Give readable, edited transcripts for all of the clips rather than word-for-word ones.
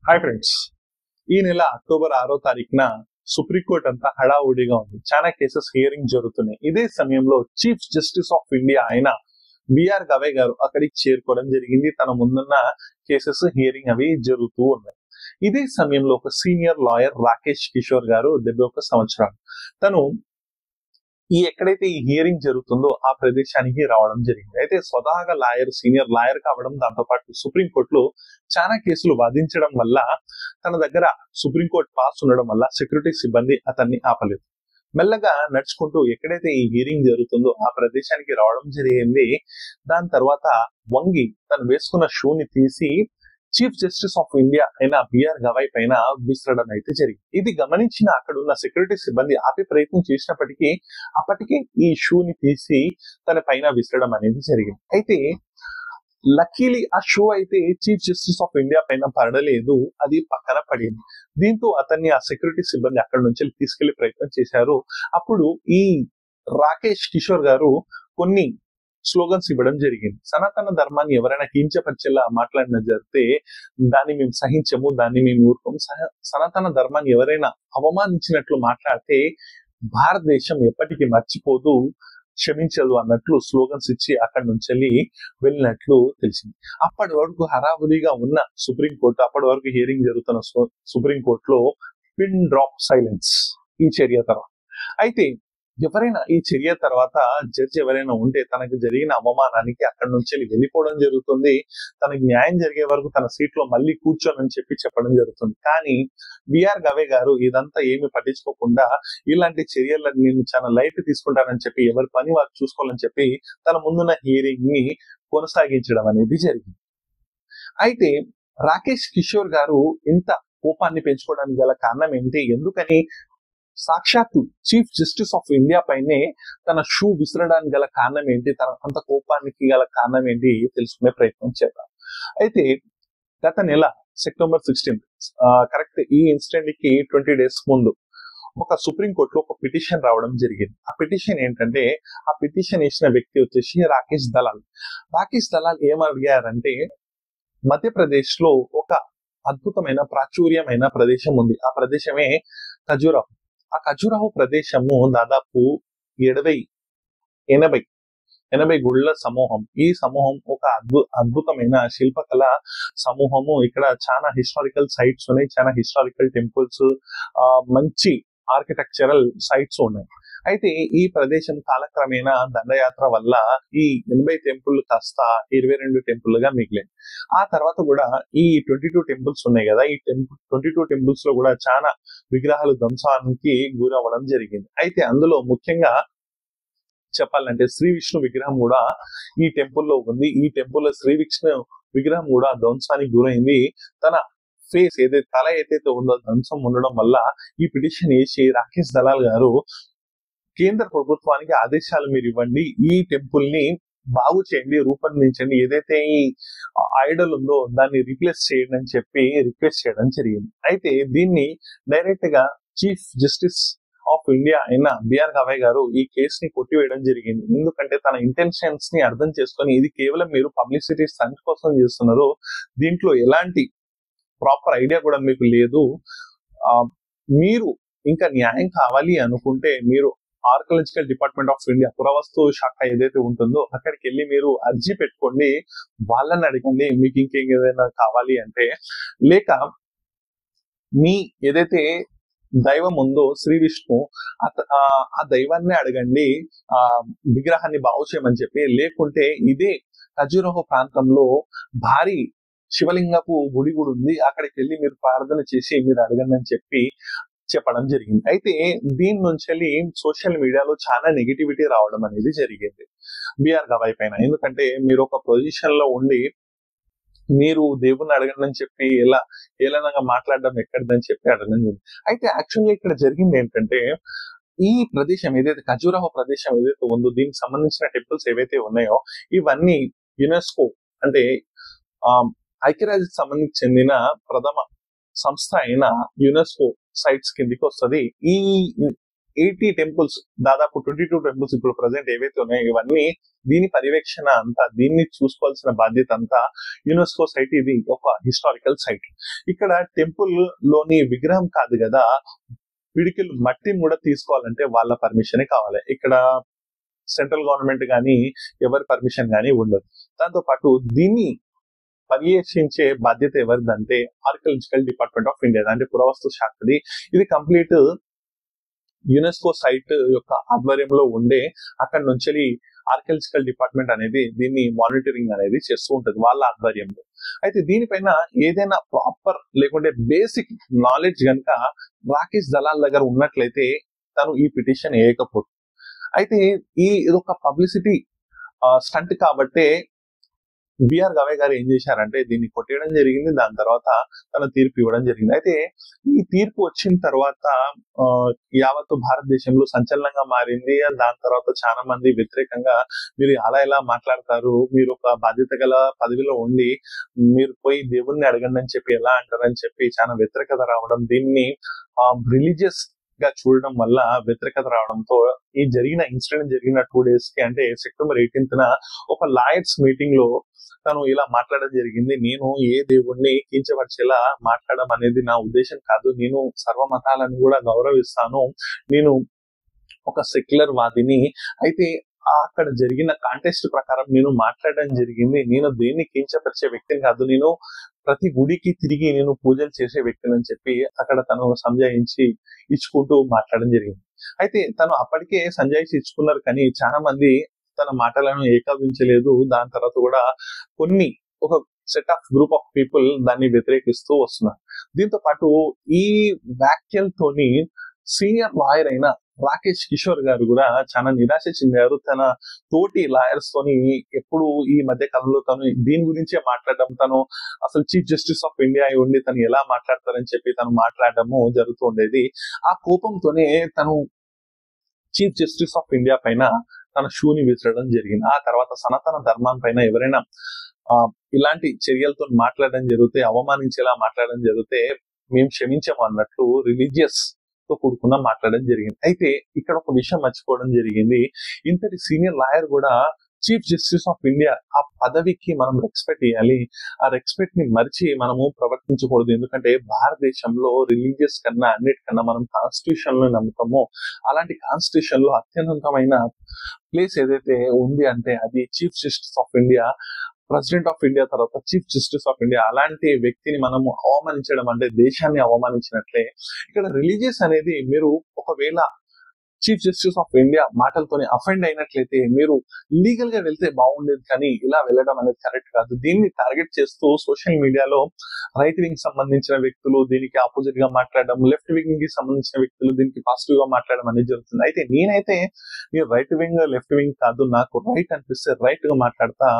Hi friends. ఈ నెల October 6వ తారీఖున సుప్రీంకోర్టు అంతా హడావుడిగా ఉంది. చాలా కేసెస్ హియరింగ్ జరుగుతున్నాయి. ఇదే సమయంలో చీఫ్ జస్టిస్ ఆఫ్ ఇండియా అయిన బిఆర్ గవై గారు అక్కడికి చేరుకోవడం జరిగింది. తన ముందున్న కేసెస్ హియరింగ్ అవి జరుగుతూ ఉన్నాయి. ఇదే సమయంలో ఒక సీనియర్ లాయర్ రాకేష్ కిషోర్ గారు 71 సంవత్సరాలు తను ఎక్కడైతే ఈ హియరింగ్ జరుగుతుందో ఆ ప్రదేశానికి రావడం జరిగింది. అయితే స్వతహాగా సీనియర్ లాయర్ కావడం, దాంతో పాటు సుప్రీంకోర్టులో చాలా కేసులు వాదించడం వల్ల తన దగ్గర సుప్రీంకోర్టు పాస్ ఉండడం వల్ల సెక్యూరిటీ సిబ్బంది అతన్ని ఆపలేదు. మెల్లగా నడుచుకుంటూ ఎక్కడైతే ఈ హియరింగ్ జరుగుతుందో ఆ ప్రదేశానికి రావడం జరిగింది. దాని తర్వాత వంగి తను వేసుకున్న షూని తీసి చీఫ్ జస్టిస్ ఆఫ్ ఇండియా అయిన బిఆర్ గవై పైన విసరడం అయితే జరిగింది. ఇది గమనించిన అక్కడ ఉన్న సెక్యూరిటీ సిబ్బంది ఆపే ప్రయత్నం చేసినప్పటికీ అప్పటికే ఈ షూని తీసి తన పైన విసరడం అనేది జరిగింది. అయితే లక్కీలీ ఆ షూ అయితే చీఫ్ జస్టిస్ ఆఫ్ ఇండియా పైన పడలేదు, అది పక్కన పడింది. దీంతో అతన్ని ఆ సెక్యూరిటీ సిబ్బంది అక్కడ నుంచి తీసుకెళ్లే ప్రయత్నం చేశారు. అప్పుడు ఈ రాకేష్ కిషోర్ గారు కొన్ని స్లోగన్స్ ఇవ్వడం జరిగింది. సనాతన ధర్మాన్ని ఎవరైనా కించపరిచేలా మాట్లాడిన జరిగితే దాన్ని మేము సహించము, దాన్ని మేము ఊరుకోము. సనాతన ధర్మాన్ని ఎవరైనా అవమానించినట్లు మాట్లాడితే భారతదేశం ఎప్పటికీ మర్చిపోదు, క్షమించదు అన్నట్లు స్లోగన్స్ ఇచ్చి అక్కడి నుంచి వెళ్ళినట్లు తెలిసింది. అప్పటి వరకు హరావుడిగా ఉన్న సుప్రీంకోర్టు, అప్పటి వరకు హియరింగ్ జరుగుతున్న సుప్రీంకోర్టులో పిన్ డ్రాప్ సైలెన్స్ ఈ చర్య తర్వాత. అయితే ఎవరైనా ఈ చర్య తర్వాత జడ్జి ఎవరైనా ఉంటే తనకు జరిగిన అవమానానికి అక్కడి నుంచి వెళ్ళిపోవడం జరుగుతుంది. తనకి న్యాయం జరిగే వరకు తన సీట్ లో మళ్ళీ కూర్చోనని చెప్పడం జరుగుతుంది. కానీ బిఆర్ గవై గారు ఇదంతా ఏమి పట్టించుకోకుండా ఇలాంటి చర్యలను నేను చాలా లైట్ తీసుకుంటానని చెప్పి ఎవరి పని వారు చూసుకోవాలని చెప్పి తన ముందున్న హియరింగ్ ని కొనసాగించడం అనేది జరిగింది. అయితే రాకేష్ కిషోర్ గారు ఇంత కోపాన్ని పెంచుకోవడానికి గల కారణం ఏంటి, ఎందుకని సాక్షాత్తు చీఫ్ జస్టిస్ ఆఫ్ ఇండియా పైనే తన షూ విసరడానికి గల కారణం ఏంటి, తన అంత కోపానికి గల కారణం ఏంటి తెలుసుకునే ప్రయత్నం చేద్దాం. అయితే గత నెల సెప్టెంబర్ 16 కరెక్ట్ ఈ ఇన్సిడెంట్ కి 20 days ముందు ఒక సుప్రీంకోర్టులో ఒక పిటిషన్ రావడం జరిగింది. ఆ పిటిషన్ ఏంటంటే, ఆ పిటిషన్ వేసిన వ్యక్తి వచ్చేసి రాకేష్ దలాల్. రాకేష్ దలాల్ ఏమడిగారంటే, మధ్యప్రదేశ్ లో ఒక అద్భుతమైన ప్రాచుర్యమైన ప్రదేశం ఉంది. ఆ ప్రదేశమే ఖజురాహో. ఆ ఖజురాహో ప్రదేశము దాదాపు 80 గుళ్ళ సమూహం. ఈ సమూహం ఒక అద్భుతమైన శిల్పకళ సమూహము. ఇక్కడ చాలా హిస్టారికల్ సైట్స్ ఉన్నాయి, చాలా హిస్టారికల్ టెంపుల్స్, మంచి ఆర్కిటెక్చరల్ సైట్స్ ఉన్నాయి. అయితే ఈ ప్రదేశం కాలక్రమేణా దండయాత్ర వల్ల ఈ 80 టెంపుల్ కాస్త 22 టెంపుల్గా మిగిలింది. ఆ తర్వాత కూడా ఈ 22 టెంపుల్స్ ఉన్నాయి కదా, ఈ 22 టెంపుల్స్ లో కూడా చాలా విగ్రహాలు ధ్వంసానికి గురవ్వడం జరిగింది. అయితే అందులో ముఖ్యంగా చెప్పాలంటే శ్రీ విష్ణు విగ్రహం కూడా ఈ టెంపుల్లో ఉంది. ఈ టెంపుల్లో శ్రీ విష్ణు విగ్రహం కూడా ధ్వంసానికి గురైంది. తన ఫేస్ ఏదైతే తల ఏదైతే ఉందో ధ్వంసం ఉండడం వల్ల ఈ పిటిషన్ వేసి రాకేష్ దలాల్ గారు కేంద్ర ప్రభుత్వానికి ఆదేశాలు మీరు ఇవ్వండి, ఈ టెంపుల్ ని బాగు చేయండి, రూపొందించండి, ఏదైతే ఈ ఐడల్ ఉందో దాన్ని రీప్లేస్ చేయండి అని చెప్పి రిక్వెస్ట్ చేయడం జరిగింది. అయితే దీన్ని డైరెక్ట్ గా చీఫ్ జస్టిస్ ఆఫ్ ఇండియా అయిన బిఆర్ గవై గారు ఈ కేసుని కొట్టివేయడం జరిగింది. ఎందుకంటే తన ఇంటెన్షన్స్ ని అర్థం చేసుకొని ఇది కేవలం మీరు పబ్లిసిటీ స్టంట్ కోసం చేస్తున్నారు, దీంట్లో ఎలాంటి ప్రాపర్ ఐడియా కూడా మీకు లేదు. మీరు ఇంకా న్యాయం కావాలి అనుకుంటే మీరు ఆర్కియాలజికల్ డిపార్ట్మెంట్ ఆఫ్ ఇండియా, పురావస్తు శాఖ ఏదైతే ఉంటుందో అక్కడికి వెళ్ళి మీరు అర్జీ పెట్టుకోండి, వాళ్ళని అడగండి మీకు ఇంకేదైనా కావాలి అంటే. లేక మీ ఏదైతే దైవం ఉందో శ్రీ విష్ణు, ఆ దైవాన్ని అడగండి ఆ విగ్రహాన్ని బాగు చేయమని చెప్పి. లేకుంటే ఇదే ఖజురాహో ప్రాంతంలో భారీ శివలింగపు గుడి కూడా ఉంది, అక్కడికి వెళ్ళి మీరు ప్రార్థన చేసి మీరు అడగండి అని చెప్పడం జరిగింది. అయితే దీని నుంచి సోషల్ మీడియాలో చాలా నెగిటివిటీ రావడం అనేది జరిగింది బిఆర్ గవై పైన. ఎందుకంటే మీరు ఒక పొజిషన్ లో ఉండి మీరు దేవుణ్ణి అడగండి అని చెప్పి ఎలా ఏలనంగా మాట్లాడడం ఎక్కడిదని చెప్పి అడగడం జరిగింది. అయితే యాక్చువల్గా ఇక్కడ జరిగింది ఏంటంటే, ఈ ప్రదేశం ఏదైతే ఖజురాహో ప్రదేశం ఏదైతే ఉందో దీనికి సంబంధించిన టెంపుల్స్ ఏవైతే ఉన్నాయో ఇవన్నీ యునెస్కో అంటే ఐక్యరాజ్యకు సంబంధించి చెందిన ప్రథమ సంస్థ అయిన యునెస్కో సైట్స్ కిందికి వస్తుంది. 80 టెంపుల్స్, దాదాపు 22 టెంపుల్స్ ఇప్పుడు ప్రజెంట్ ఏవైతే ఉన్నాయో ఇవన్నీ దీని పర్యవేక్షణ అంతా, దీన్ని చూసుకోవాల్సిన బాధ్యత అంతా యునెస్కో సైట్. ఇది ఒక హిస్టారికల్ సైట్. ఇక్కడ టెంపుల్ లోని విగ్రహం కాదు కదా, పిడికిలు మట్టిని కూడా తీసుకోవాలంటే వాళ్ళ పర్మిషనే కావాలి. ఇక్కడ సెంట్రల్ గవర్నమెంట్ కానీ ఎవరి పర్మిషన్ కానీ ఉండదు. దాంతో పాటు దీన్ని పర్యవేక్షించే బాధ్యత ఎవరిదంటే ఆర్కియాలజికల్ డిపార్ట్మెంట్ ఆఫ్ ఇండియా, అంటే పురావస్తు శాఖది. ఇది కంప్లీట్ యునెస్కో సైట్ యొక్క ఆధ్వర్యంలో ఉండే, అక్కడ నుంచి ఆర్కియాలజికల్ డిపార్ట్మెంట్ అనేది దీన్ని మానిటరింగ్ అనేది చేస్తూ ఉంటది వాళ్ళ ఆధ్వర్యంలో. అయితే దీనిపైన ఏదైనా ప్రాపర్ లేకుంటే బేసిక్ నాలెడ్జ్ కనుక రాకేష్ దలాల్ దగ్గర ఉన్నట్లయితే తను ఈ పిటిషన్ వేయకపోతుంది. అయితే ఇదొక పబ్లిసిటీ స్టంట్ కాబట్టే బిఆర్ గవై గారు ఏం చేశారంటే దీన్ని కొట్టేయడం జరిగింది. దాని తర్వాత తన తీర్పు ఇవ్వడం జరిగింది. అయితే ఈ తీర్పు వచ్చిన తర్వాత యావత్తు భారతదేశంలో సంచలనంగా మారింది. దాని తర్వాత చాలా మంది వ్యతిరేకంగా, మీరు అలా ఎలా మాట్లాడతారు, మీరు ఒక బాధ్యత గల పదవిలో ఉండి మీరు పోయి దేవుణ్ణి అడగండి అని చెప్పి ఎలా అంటారని చెప్పి చాలా వ్యతిరేకత రావడం, దీన్ని రిలీజియస్ గా చూడడం వల్ల వ్యతిరేకత రావడంతో ఈ జరిగిన ఇన్సిడెంట్ జరిగిన 2 days కి, అంటే సెప్టెంబర్ 18న ఒక లాయర్స్ మీటింగ్ లో తను ఇలా మాట్లాడడం జరిగింది. నేను ఏ దేవుణ్ణి కించపరిచేలా మాట్లాడడం అనేది నా ఉద్దేశం కాదు. నేను సర్వమతాలను కూడా గౌరవిస్తాను. నేను ఒక సెక్యులర్ వాదిని. అయితే అక్కడ జరిగిన కాంటెస్ట్ ప్రకారం నేను మాట్లాడడం జరిగింది. నేను దేన్ని కించపరిచే వ్యక్తిని కాదు. నేను ప్రతి గుడికి తిరిగి నేను పూజలు చేసే వ్యక్తిని అని చెప్పి అక్కడ తను సంజాయించి ఇచ్చుకుంటూ మాట్లాడడం జరిగింది. అయితే తను అప్పటికే సంజాయించి ఇచ్చుకున్నారు, కానీ చాలా మంది తన మాటలను ఏకీభవించలేదు. దాని తర్వాత కూడా ఒక set of group of people దాన్ని వ్యతిరేకిస్తూ వస్తున్నారు. దీంతో పాటు ఈ వ్యాఖ్యలతోని సీనియర్ లాయర్ అయిన రాకేష్ కిషోర్ గారు కూడా చాలా నిరాశ చెందారు. తన తోటి లాయర్స్ తోని ఎప్పుడు ఈ మధ్య కాలంలో తను దీని గురించే మాట్లాడడం, తను అసలు చీఫ్ జస్టిస్ ఆఫ్ ఇండియా అయి ఉండి తను ఎలా మాట్లాడతారని చెప్పి తను మాట్లాడడము జరుగుతూ ఉండేది. ఆ కోపంతోనే తను చీఫ్ జస్టిస్ ఆఫ్ ఇండియా పైన తన షూని విసరడం జరిగింది. ఆ తర్వాత సనాతన ధర్మం పైన ఎవరైనా ఇలాంటి చర్యలతో మాట్లాడడం జరిగితే, అవమానించేలా మాట్లాడడం జరిగితే మేము క్షమించాము అన్నట్లు రిలీజియస్ తో కూడుకున్న మాట్లాడడం జరిగింది. అయితే ఇక్కడ ఒక విషయం మర్చిపోవడం జరిగింది. ఇంతటి సీనియర్ లాయర్ కూడా చీఫ్ జస్టిస్ ఆఫ్ ఇండియా, ఆ పదవికి మనం రెస్పెక్ట్ ఇవ్వాలి. ఆ రెస్పెక్ట్ ని మరిచి మనము ప్రవర్తించకూడదు. ఎందుకంటే భారతదేశంలో రిలీజియస్ కన్నా అన్నిటికన్నా మనం కాన్స్టిట్యూషన్ లో నమ్ముతామో, అలాంటి కాన్స్టిట్యూషన్ లో అత్యున్నతమైన ప్లేస్ ఏదైతే ఉంది అంటే అది chief justice of India. President of India తర్వాత చీఫ్ జస్టిస్ ఆఫ్ ఇండియా. అలాంటి వ్యక్తిని మనము అవమానించడం అంటే దేశాన్ని అవమానించినట్లే. ఇక్కడ రిలీజియస్ అనేది, మీరు ఒకవేళ చీఫ్ జస్టిస్ ఆఫ్ ఇండియా మాటలతోనే అఫెండ్ అయినట్లయితే మీరు లీగల్ గా వెళ్తే బాగుండేది, కానీ ఇలా వెళ్ళడం అనేది కరెక్ట్ కాదు. దీన్ని టార్గెట్ చేస్తూ సోషల్ మీడియాలో రైట్ వింగ్ సంబంధించిన వ్యక్తులు దీనికి ఆపోజిట్ గా మాట్లాడడం, లెఫ్ట్ వింగ్ కి సంబంధించిన వ్యక్తులు దీనికి పాజిటివ్ గా మాట్లాడడం అనేది జరుగుతుంది. అయితే నేను రైట్ వింగ్ లెఫ్ట్ వింగ్ కాదు, నాకు రైట్ అనిపిస్తే రైట్ గా మాట్లాడతా,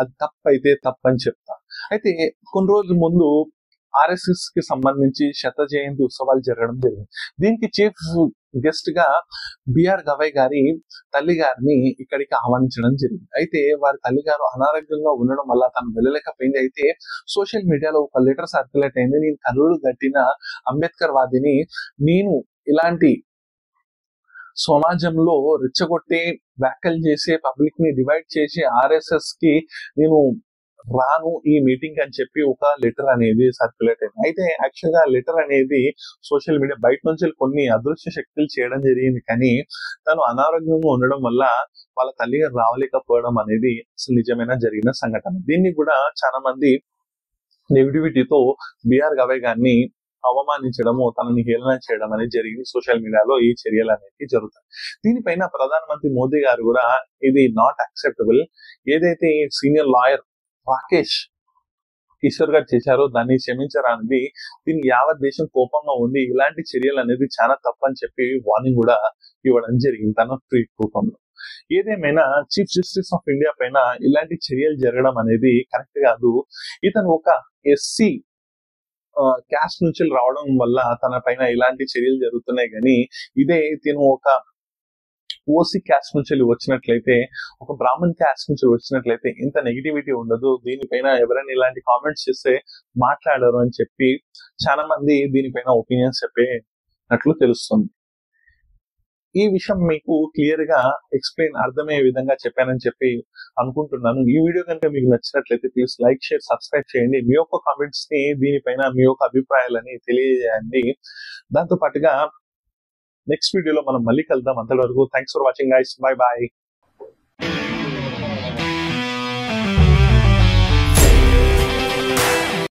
అది తప్పు అయితే తప్పు అని చెప్తా. అయితే కొన్ని రోజుల ముందు ఆర్ఎస్ఎస్ కి సంబంధించి 100వ జయంతి ఉత్సవాలు జరగడం జరిగింది. దీనికి చీఫ్ గెస్ట్ గా బిఆర్ గవై గారి తల్లి గారిని ఇక్కడికి ఆహ్వానించడం జరిగింది. అయితే వారి తల్లి గారు అనారోగ్యంగా ఉండడం వల్ల తను వెళ్ళలేకపోయింది. అయితే సోషల్ మీడియాలో ఒక లెటర్ సర్క్యులేట్ అయింది. నేను కన్నుడు గట్టిన అంబేద్కర్ వాదిని, నేను ఇలాంటి సమాజంలో రెచ్చగొట్టే వ్యాఖ్యలు చేసే, పబ్లిక్ ని డివైడ్ చేసి ఆర్ఎస్ఎస్ కి నేను రాను ఈ మీటింగ్ అని చెప్పి ఒక లెటర్ అనేది సర్క్యులేట్ అయింది. అయితే యాక్చువల్ గా లెటర్ అనేది సోషల్ మీడియా బయట నుంచి కొన్ని అదృశ్య శక్తులు చేయడం జరిగింది, కానీ తను అనారోగ్యంగా ఉండడం వల్ల వాళ్ళ తల్లి గారు రావలేకపోవడం అనేది అసలు నిజమైన జరిగిన సంఘటన. దీన్ని కూడా చాలా మంది నెగిటివిటీతో బిఆర్ గవై గారిని అవమానించడము, తనని హేళన చేయడం అనేది జరిగింది. సోషల్ మీడియాలో ఈ చర్యలు అనేవి జరుగుతాయి. దీనిపైన ప్రధానమంత్రి మోదీ గారు కూడా ఇది నాట్ యాక్సెప్టబుల్, ఏదైతే సీనియర్ లాయర్ రాకేష్ కిషోర్ గారు చేశారో దాన్ని క్షమించరానిది, దీన్ని యావత్ దేశం కోపంగా ఉంది, ఇలాంటి చర్యలు అనేది చాలా తప్పని చెప్పి వార్నింగ్ కూడా ఇవ్వడం జరిగింది తన ట్వీట్ రూపంలో. ఏదేమైనా చీఫ్ జస్టిస్ ఆఫ్ ఇండియా పైన ఇలాంటి చర్యలు జరగడం అనేది కరెక్ట్ కాదు. ఇతను ఒక ఎస్సీ క్యాస్ట్ నుంచి రావడం వల్ల తన పైన ఇలాంటి చర్యలు జరుగుతున్నాయి, కానీ ఇదే తిను ఒక ఓసీ క్యాస్ట్ నుంచి వచ్చినట్లయితే, ఒక బ్రాహ్మణ్ క్యాస్ట్ నుంచి వచ్చినట్లయితే ఇంత నెగిటివిటీ ఉండదు. దీనిపైన ఎవరైనా ఇలాంటి కామెంట్స్ చేస్తే మాట్లాడరు అని చెప్పి చాలా మంది దీనిపైన ఒపీనియన్స్ చెప్పేటట్లు తెలుస్తుంది. ఈ విషయం మీకు క్లియర్ గా అర్థమయ్యే విధంగా చెప్పానని చెప్పి అనుకుంటున్నాను. ఈ వీడియో కనుక మీకు నచ్చినట్లయితే ప్లీజ్ లైక్, షేర్, సబ్స్క్రైబ్ చేయండి. మీ యొక్క కామెంట్స్ ని దీనిపైన మీ యొక్క అభిప్రాయాలని తెలియజేయండి. దాంతో పాటుగా నెక్స్ట్ వీడియోలో మనం మళ్ళీ కలుద్దాం. అంతవరకు thanks for watching guys. Bye bye.